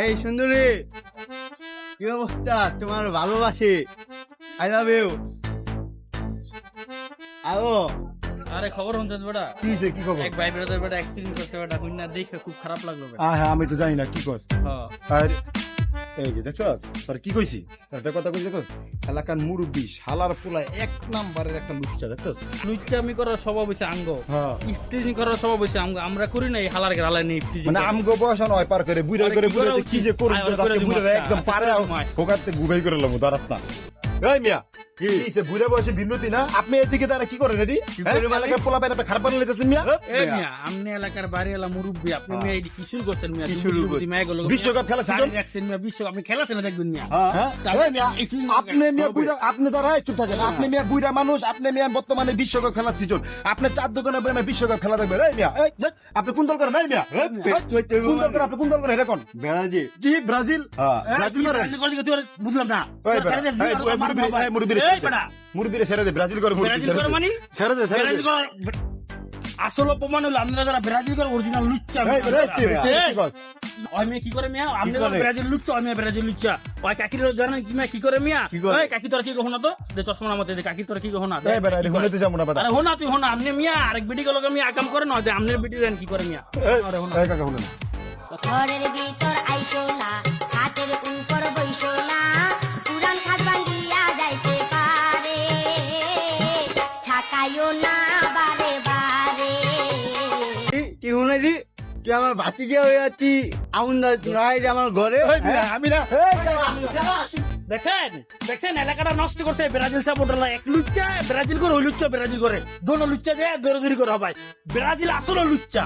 এই সুন্দরী, কি অবস্থা? তোমার ভালোবাসি, আই লাভ ইউ। আও আরে খবর শুনছেন বেটা? কি হইছে? কি খবর? এক ভাই ব্রাদার বেটা অ্যাক্সিডেন্ট করতে বেটা হুইনা দেখে খুব খারাপ লাগলো বেটা। হ্যাঁ, আমি তো জানি না কি কস। হ্যাঁ আর এই যে দেখছস, তোর কি কইছি? একটা কথা কইছি দেখছস, এলাকার মুরব্বি শালার পোলা এক নাম্বারের একটা লুচ্চা দেখছস। লুচ্চামি করার স্বভাব হইছে আঙ্গ, হ্যাঁ, ইফটিজিং করার স্বভাব হইছে আঙ্গ। আমরা করি না এই হালার গালায় নেই ইফটিজিং। মানে আমগো বয়স নয় পার করে বুইরা করে বুইরা কি যে করব, আজকে বুইরা একদম পারে ফোকাতে গুবাই করে লব দারাস না। এই মিয়া, কি হইছে? বুইরা বয়সে ভিন্নতি না? আপনি এদিকে তারা কি করেন রেডি? এলাকার পোলা বাইরে খারাপ বানাই লইতেছেন মিয়া। এই মিয়া, আমনে এলাকার বাড়ি এলা মুরব্বি, আপনি মিয়া এই কি শুরু করছেন মিয়া? কি শুরু করছেন? মিয়া গেল বিশ্বকাপ খেলা সিজন রাখছেন মিয়া, বিশ্বকাপ আপনি খেলাছেন না দেখবেন মিয়া। হ্যাঁ, এই মিয়া, আপনি মিয়া বুইরা, আপনি তো রাই চুপ থাকেন। আপনি মিয়া বুইরা মানুষ, আপনি মিয়া বর্তমানে বিশ্বকাপ খেলা সিজন, আপনি চার দোকানে বসে বিশ্বকাপ খেলা দেখবেন। এই মিয়া, এই দেখ, আপনি কোন দল করেন? এই মিয়া, কোন দল করেন? আপনি কোন দল করেন? এটা কোন? ব্রাজিল। জি, ব্রাজিল। হ্যাঁ, ব্রাজিল করেন। বুঝলাম না। মুরব্বিরে ছেড়ে দে, ব্রাজিল করে ব্রাজিল করে মানে? ছেড়ে দে, ছেড়ে ব্রাজিল দে। করে আসল প্রমাণ হলো আপনারা যারা ব্রাজিল করে অরিজিনাল লুচ্চা। এই, এই, কি কস? ওই মেয়ে কি করে মিয়া? আপনি করে? ব্রাজিল লুচ্চা, ওই মেয়ে ব্রাজিল লুচ্চা। ওই কাকির জানেন কি মিয়া কি করে মিয়া? কি করে? ওই কাকি তোর কি কখনো তো দে চশমা নামাতে দে, কাকি তোর কি কখনো না? এই বেটা, এটা শুনতে যাবো না বেটা। আরে হোনা তুই হোনা, আপনি মিয়া আরেক বিটি গুলো মিয়া কাম করে না, আপনি বিটি দেন কি করে মিয়া? আরে হোনা এই কাকা শুনেন। ঘরের ভিতর আইসোলা, খাটের উপর বইসোলা, পুরান খাট ভাঙ্গিয়া যাইতে পারে, ছাকাইও না বারে বারে। কি শুনে দি? তুই আমার ভাতিজা হয়ে আছি, আউন নাই আমার ঘরে। আমি না। দেখছেন দেখছেন এলাকাটা নষ্ট করছে ব্রাজিল সাপোর্টাররা। এক লুচ্চা ব্রাজিল করে, ওই লুচ্চা ব্রাজিল করে, দোনো লুচ্চা যায় দৌড়াদৌড়ি করে। ভাই ব্রাজিল আসলে লুচ্চা।